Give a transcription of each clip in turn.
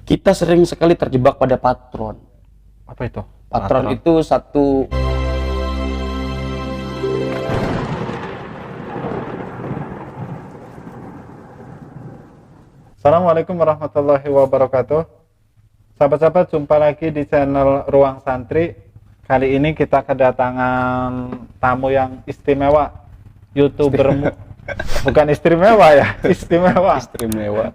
Kita sering sekali terjebak pada patron. Apa itu? Patron itu satu Assalamualaikum warahmatullahi wabarakatuh. Sahabat-sahabat, jumpa lagi di channel Ruang Santri. Kali ini kita kedatangan tamu yang istimewa, YouTuber bukan istimewa ya, istimewa. istimewa.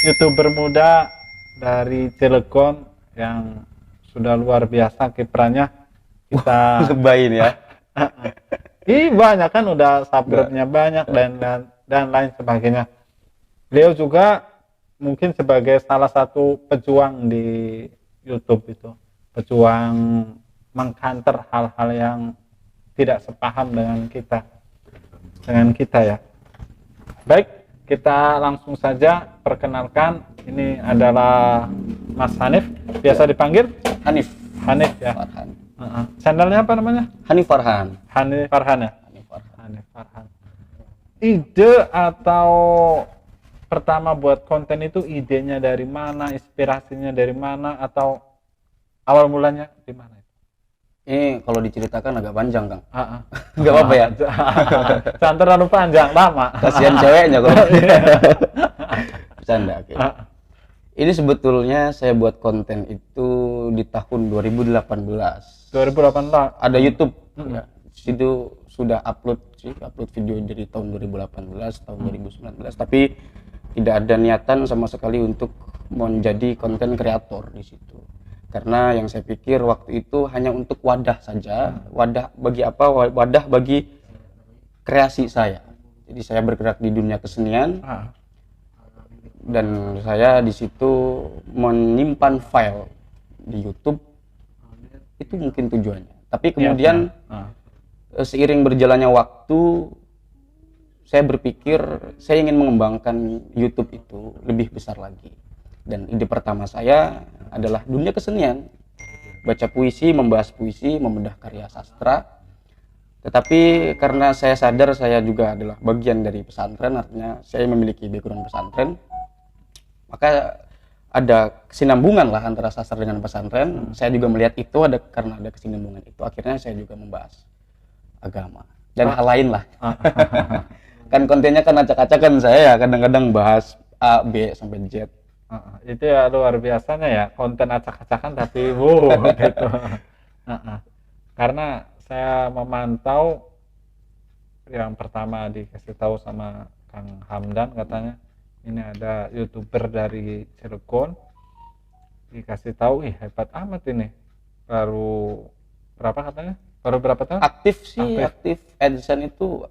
YouTuber muda dari Cilegon yang sudah luar biasa kiprahnya. Kita Lebayin ya. banyak kan, udah subscribe-nya banyak dan lain sebagainya. Beliau juga mungkin sebagai salah satu pejuang di YouTube itu, pejuang mengkanter hal-hal yang tidak sepaham dengan kita ya. Baik, kita langsung saja perkenalkan. Ini adalah Mas Hanif, biasa dipanggil Hanif ya. Farhan. Channelnya apa namanya? Hanif Farhan. Hanif Farhan ya. Hanif Farhan. Hanif Farhan. Ide atau pertama buat konten itu, idenya dari mana, inspirasinya dari mana, atau awal mulanya di mana itu? Ini kalau diceritakan agak panjang, Kang. Enggak apa-apa ya? Jangan terlalu panjang, lama. Kasihan ceweknya kalau. Bercanda. Okay. Ini sebetulnya saya buat konten itu di tahun 2018. 2018. Ada YouTube. Ya. Situ sudah upload video dari tahun 2018, tahun 2019. Tapi tidak ada niatan sama sekali untuk menjadi konten kreator di situ. Karena yang saya pikir waktu itu hanya untuk wadah saja. Wadah bagi apa? Wadah bagi kreasi saya. Jadi saya bergerak di dunia kesenian. Dan saya di situ menyimpan file di YouTube. Itu mungkin tujuannya. Tapi kemudian seiring berjalannya waktu, saya berpikir saya ingin mengembangkan YouTube itu lebih besar lagi. Dan ide pertama saya adalah dunia kesenian. Baca puisi, membahas puisi, membedah karya sastra. Tetapi karena saya sadar saya juga adalah bagian dari pesantren, artinya saya memiliki background pesantren, maka ada kesinambungan lah antara sastra dengan pesantren. Saya juga melihat itu karena ada kesinambungan itu, akhirnya saya juga membahas agama dan hal lain lah. Kan kontennya kan acak-acakan, saya ya kadang-kadang bahas A, B sampai Z. Itu ya luar biasanya ya, konten acak-acakan tapi gitu. Karena saya memantau, yang pertama dikasih tahu sama Kang Hamdan, katanya ini ada YouTuber dari Cilegon, dikasih tahu, hebat amat ini, baru berapa katanya? Baru berapa tahun? Aktif AdSense itu,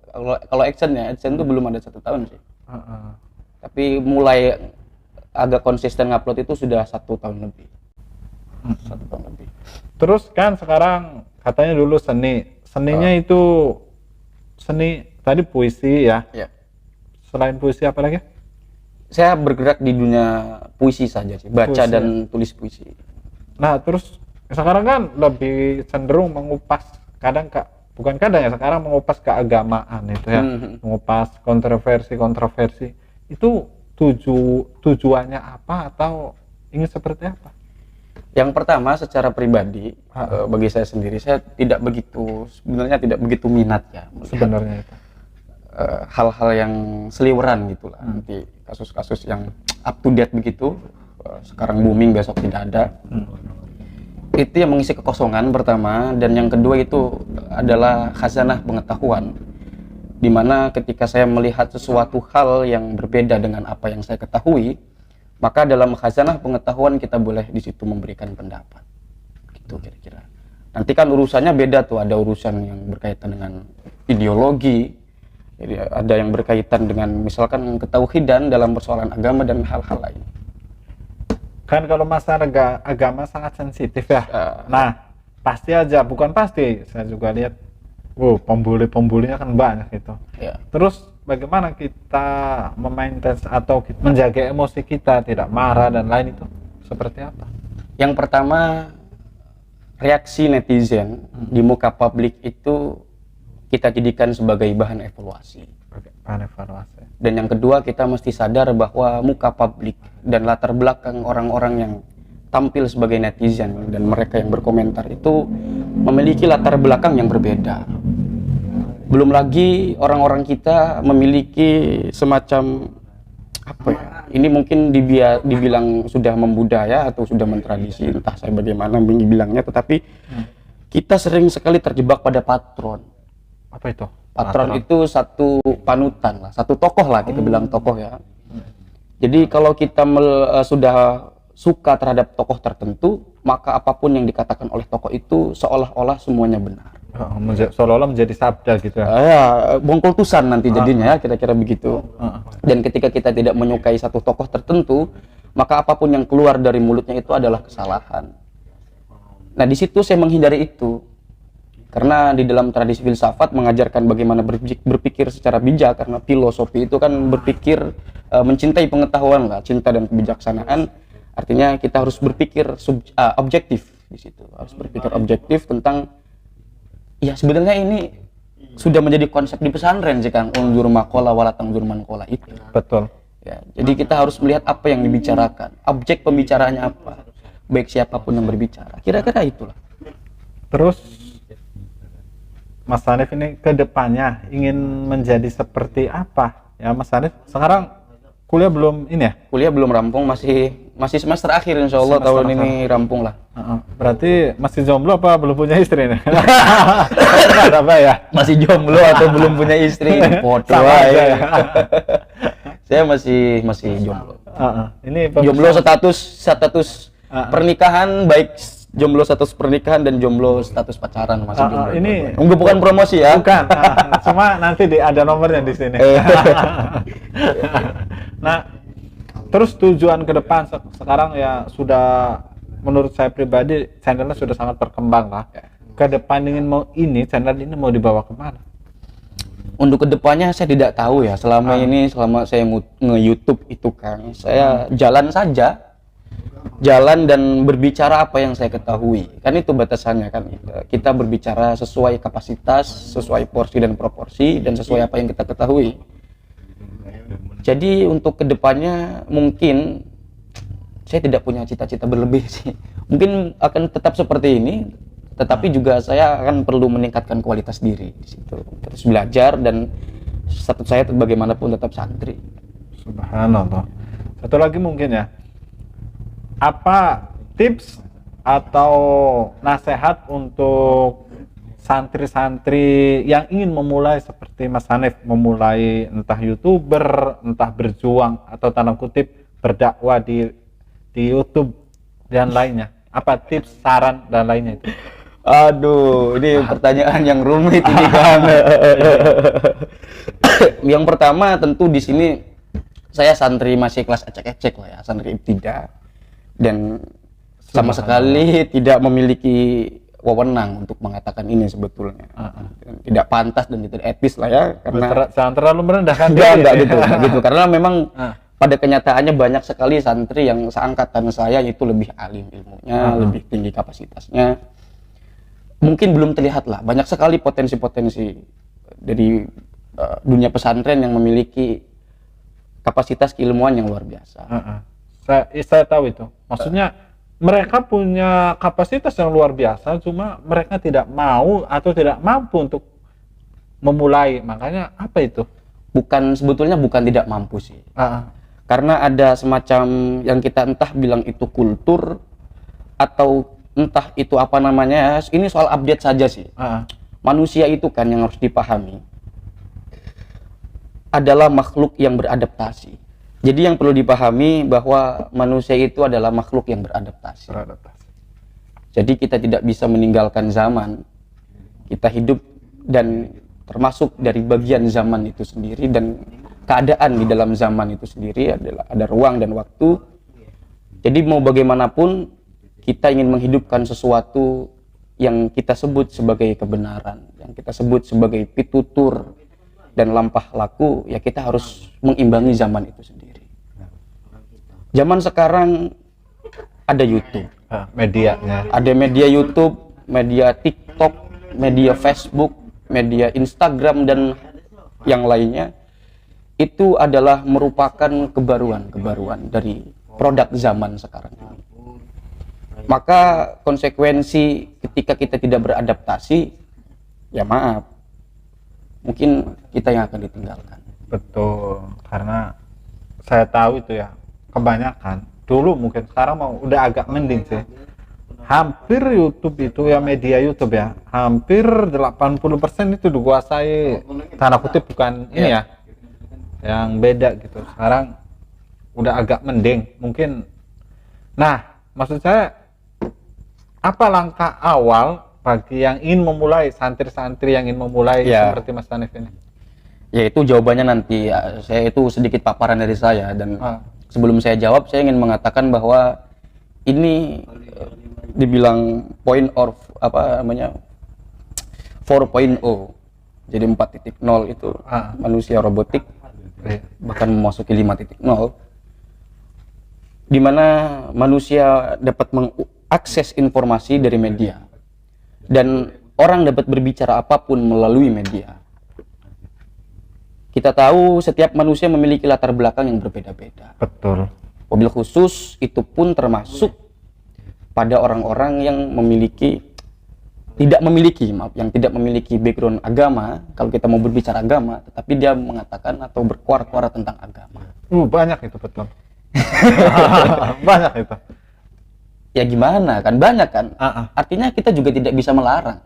kalau AdSense itu belum ada 1 tahun sih. Tapi mulai agak konsisten ngupload itu sudah 1 tahun lebih. 1 tahun lebih. Terus kan sekarang katanya dulu seninya itu seni tadi puisi ya. Selain puisi apa lagi? Saya bergerak di dunia puisi saja sih, baca puisi, dan tulis puisi. Nah, terus sekarang kan lebih cenderung mengupas, sekarang mengupas keagamaan itu ya, mengupas kontroversi. Itu tujuannya apa atau ingin seperti apa? Yang pertama, secara pribadi, bagi saya sendiri, saya tidak begitu minat ya sebenarnya itu. Hal-hal yang seliweran gitulah, nanti kasus-kasus yang up to date begitu, sekarang booming besok tidak ada. Itu yang mengisi kekosongan pertama, dan yang kedua itu adalah khazanah pengetahuan, dimana ketika saya melihat sesuatu hal yang berbeda dengan apa yang saya ketahui, maka dalam khazanah pengetahuan kita boleh di situ memberikan pendapat, gitu kira-kira. Nanti kan urusannya beda tuh, ada urusan yang berkaitan dengan ideologi, jadi ada yang berkaitan dengan misalkan ketauhidan dalam persoalan agama dan hal-hal lain. Kan kalau masalah agama sangat sensitif ya. Nah, pasti aja, bukan pasti, saya juga lihat, pembuli-pembulinya kan banyak gitu. Terus bagaimana kita memaintain atau menjaga emosi kita tidak marah dan lain itu seperti apa? Yang pertama, reaksi netizen di muka publik itu kita jadikan sebagai bahan evaluasi. evaluasi. Dan yang kedua, kita mesti sadar bahwa muka publik dan latar belakang orang-orang yang tampil sebagai netizen dan mereka yang berkomentar itu memiliki latar belakang yang berbeda. Belum lagi orang-orang kita memiliki semacam apa ya? Ini mungkin dibilang sudah membudaya atau sudah mentradisi, entah saya bagaimana bilangnya, tetapi kita sering sekali terjebak pada patron. Apa itu? Patron itu satu panutan lah, satu tokoh lah, kita bilang tokoh ya. Jadi kalau kita sudah suka terhadap tokoh tertentu, maka apapun yang dikatakan oleh tokoh itu seolah-olah semuanya benar. Seolah-olah menjadi sabda gitu ya. Ya, bongkoltusan nanti jadinya ya, kira-kira begitu. Dan ketika kita tidak menyukai satu tokoh tertentu, maka apapun yang keluar dari mulutnya itu adalah kesalahan. Nah, di situ saya menghindari itu. Karena di dalam tradisi filsafat mengajarkan bagaimana berpikir secara bijak, karena filosofi itu kan berpikir mencintai pengetahuan lah, cinta dan kebijaksanaan. Artinya kita harus berpikir objektif di situ. Harus berpikir objektif tentang ya sebenarnya ini sudah menjadi konsep di pesantren sih Kang, unjur makola walatang jur mankola itu. Betul. Ya, jadi kita harus melihat apa yang dibicarakan, objek pembicaraannya apa, baik siapapun yang berbicara. Kira-kira itulah. Terus Mas Hanif ini ke depannya ingin menjadi seperti apa? Ya Mas Hanif, sekarang kuliah belum ini ya? Kuliah belum rampung, masih semester akhir insya Allah tahun ini rampung lah. Berarti masih jomblo apa belum punya istri nih? Ada apa ya? Masih jomblo atau belum punya istri? Foto aja ya. Saya masih jomblo. Ini jomblo status pernikahan, baik jomblo status pernikahan dan jomblo status pacaran masih jomblo. Ini bukan promosi ya. Bukan. Cuma nanti ada nomornya di sini. Nah, terus tujuan ke depan sekarang ya sudah, menurut saya pribadi channelnya sudah sangat berkembang lah. Ke depan channel ini mau dibawa kemana? Untuk kedepannya saya tidak tahu ya. Selama saya nge-YouTube itu Kang, saya jalan dan berbicara apa yang saya ketahui. Kan itu batasannya kan. Kita berbicara sesuai kapasitas, sesuai porsi dan proporsi, dan sesuai apa yang kita ketahui. Jadi untuk kedepannya mungkin saya tidak punya cita-cita berlebih sih. Mungkin akan tetap seperti ini, tetapi juga saya akan perlu meningkatkan kualitas diri di situ. Terus belajar, dan status saya bagaimanapun tetap santri. Subhanallah. Satu lagi mungkin ya, apa tips atau nasihat untuk santri-santri yang ingin memulai seperti Mas Hanif, memulai entah YouTuber, entah berjuang atau tanda kutip berdakwah di YouTube dan lainnya? Apa tips, saran dan lainnya itu? Aduh, ini pertanyaan yang rumit ini Kang. Yang pertama tentu di sini saya santri masih kelas ecek-ecek lah ya, santri ibtidah, dan sama sekali tidak memiliki wewenang untuk mengatakan ini sebetulnya. Tidak pantas dan tidak etis lah ya, karena jangan terlalu merendahkan enggak gitu. Karena memang pada kenyataannya banyak sekali santri yang seangkatan saya itu lebih alim ilmunya, lebih tinggi kapasitasnya. Mungkin belum terlihat lah, banyak sekali potensi-potensi dari dunia pesantren yang memiliki kapasitas keilmuan yang luar biasa. Saya tahu itu. Maksudnya mereka punya kapasitas yang luar biasa, cuma mereka tidak mau atau tidak mampu untuk memulai. Makanya apa itu? Sebetulnya bukan tidak mampu sih. Karena ada semacam yang kita entah bilang itu kultur atau entah itu apa namanya. Ini soal update saja sih. Manusia itu kan yang harus dipahami adalah makhluk yang beradaptasi. Jadi yang perlu dipahami bahwa manusia itu adalah makhluk yang beradaptasi. Jadi kita tidak bisa meninggalkan zaman. Kita hidup dan termasuk dari bagian zaman itu sendiri, dan keadaan di dalam zaman itu sendiri adalah ada ruang dan waktu. Jadi mau bagaimanapun kita ingin menghidupkan sesuatu yang kita sebut sebagai kebenaran, yang kita sebut sebagai pitutur dan lampah laku, ya kita harus mengimbangi zaman itu sendiri. Zaman sekarang ada YouTube, medianya. Ada media YouTube, media TikTok, media Facebook, media Instagram dan yang lainnya. itu adalah merupakan kebaruan dari produk zaman sekarang ini. Maka konsekuensi ketika kita tidak beradaptasi, ya maaf, mungkin kita yang akan ditinggalkan. Betul, karena saya tahu itu ya, kebanyakan dulu mungkin, sekarang mau udah agak mending sih. Hampir YouTube itu ya, media YouTube ya, hampir 80% itu dikuasai, tanda kutip, bukan ini ya, yang beda gitu. Sekarang udah agak mending mungkin. Nah, maksud saya, apa langkah awal bagi yang ingin memulai, santri-santri yang ingin memulai seperti Mas Hanif ini? Ya itu jawabannya nanti. Saya itu sedikit paparan dari saya, dan sebelum saya jawab, saya ingin mengatakan bahwa ini dibilang point of 4.0, jadi 4.0 itu manusia robotik, bahkan memasuki 5.0, di mana manusia dapat mengakses informasi dari media dan orang dapat berbicara apapun melalui media. Kita tahu setiap manusia memiliki latar belakang yang berbeda-beda. Betul. Wabil khusus itu pun termasuk pada orang-orang yang tidak memiliki background agama. Kalau kita mau berbicara agama, tetapi dia mengatakan atau berkuar-kuar tentang agama. Banyak itu, betul. Banyak itu. Ya gimana kan, banyak kan. Artinya kita juga tidak bisa melarang.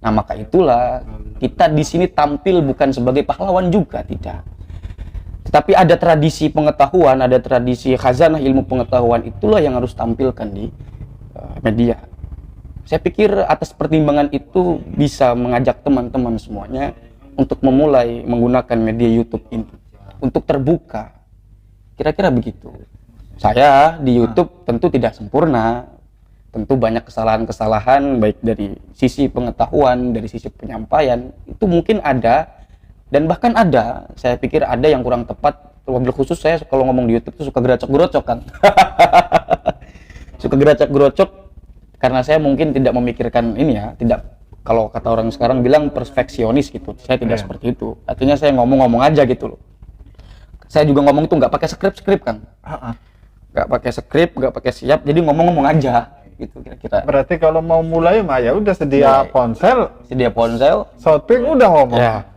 Nah, maka itulah kita di sini tampil bukan sebagai pahlawan juga, tidak. Tetapi ada tradisi pengetahuan, ada tradisi khazanah ilmu pengetahuan, itulah yang harus tampilkan di media. Saya pikir atas pertimbangan itu bisa mengajak teman-teman semuanya untuk memulai menggunakan media YouTube ini untuk terbuka. Kira-kira begitu. Saya di YouTube tentu tidak sempurna, tentu banyak kesalahan-kesalahan baik dari sisi pengetahuan, dari sisi penyampaian, itu mungkin ada, dan bahkan ada, saya pikir ada yang kurang tepat. Wabil khusus saya kalau ngomong di YouTube itu suka geracok-gerocok kan. Suka geracok-gerocok karena saya mungkin tidak memikirkan ini ya, tidak, kalau kata orang sekarang bilang perfeksionis gitu. Saya tidak seperti itu. Artinya saya ngomong-ngomong aja gitu loh. Saya juga ngomong itu nggak pakai skrip kan. Nggak pakai skrip, nggak pakai siap, jadi ngomong-ngomong aja gitu kira-kira. Berarti kalau mau mulai mah ya udah sedia ponsel, shooting, udah ngomong. Ya.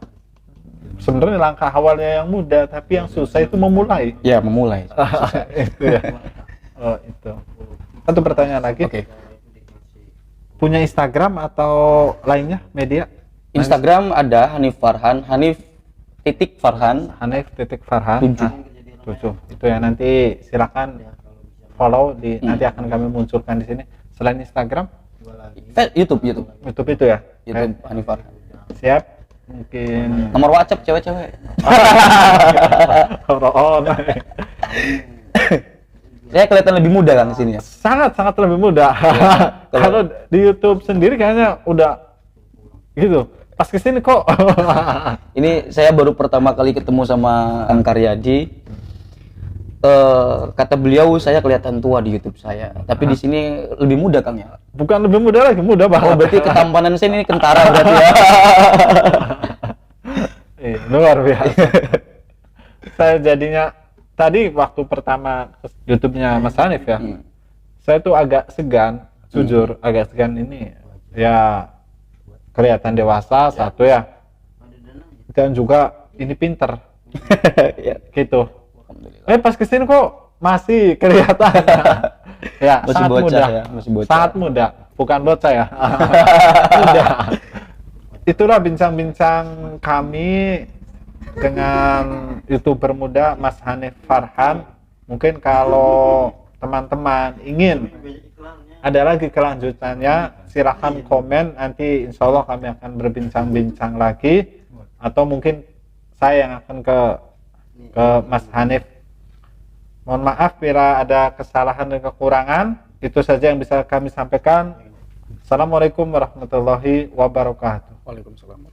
Sebenarnya langkah awalnya yang mudah, tapi yang susah itu memulai. Ya, memulai. Itu ya. Oh, itu. Satu pertanyaan lagi. Oke. Punya Instagram atau lainnya media? Instagram ada Hanif Farhan, Hanif.Farhan. 7. Itu ya, nanti silakan follow nanti akan kami munculkan di sini. Selain Instagram, YouTube itu ya. YouTube Hanif Farhan. Siap. Mungkin nomor WhatsApp cewek-cewek. Saya kelihatan lebih muda kan di sini ya. Sangat lebih muda. Kalau di YouTube sendiri kayaknya udah gitu. Pas kesini kok. Ini saya baru pertama kali ketemu sama Kang Karyadi. Kata beliau saya kelihatan tua di YouTube saya, tapi di sini lebih muda Kang ya. Bukan lebih muda lagi, muda banget. Oh, berarti ketampanan saya ini kentara berarti ya. Luar biasa. Saya jadinya tadi waktu pertama YouTube-nya Mas Hanif ya, saya tuh agak segan, jujur agak segan ini. Ya kelihatan dewasa satu ya, dan juga ini pinter, gitu. Pas kesini kok masih kelihatan. Ya, masih sangat bocah, muda, ya, masih bocah. Sangat muda, bukan bocah ya. Muda. Itulah bincang-bincang kami dengan YouTuber muda Mas Hanif Farhan. Mungkin kalau teman-teman ingin ada lagi kelanjutannya, silahkan komen, nanti insya Allah kami akan berbincang-bincang lagi, atau mungkin saya yang akan ke Mas Hanif. Mohon maaf bila ada kesalahan dan kekurangan. Itu saja yang bisa kami sampaikan. Assalamualaikum warahmatullahi wabarakatuh. Waalaikumsalam.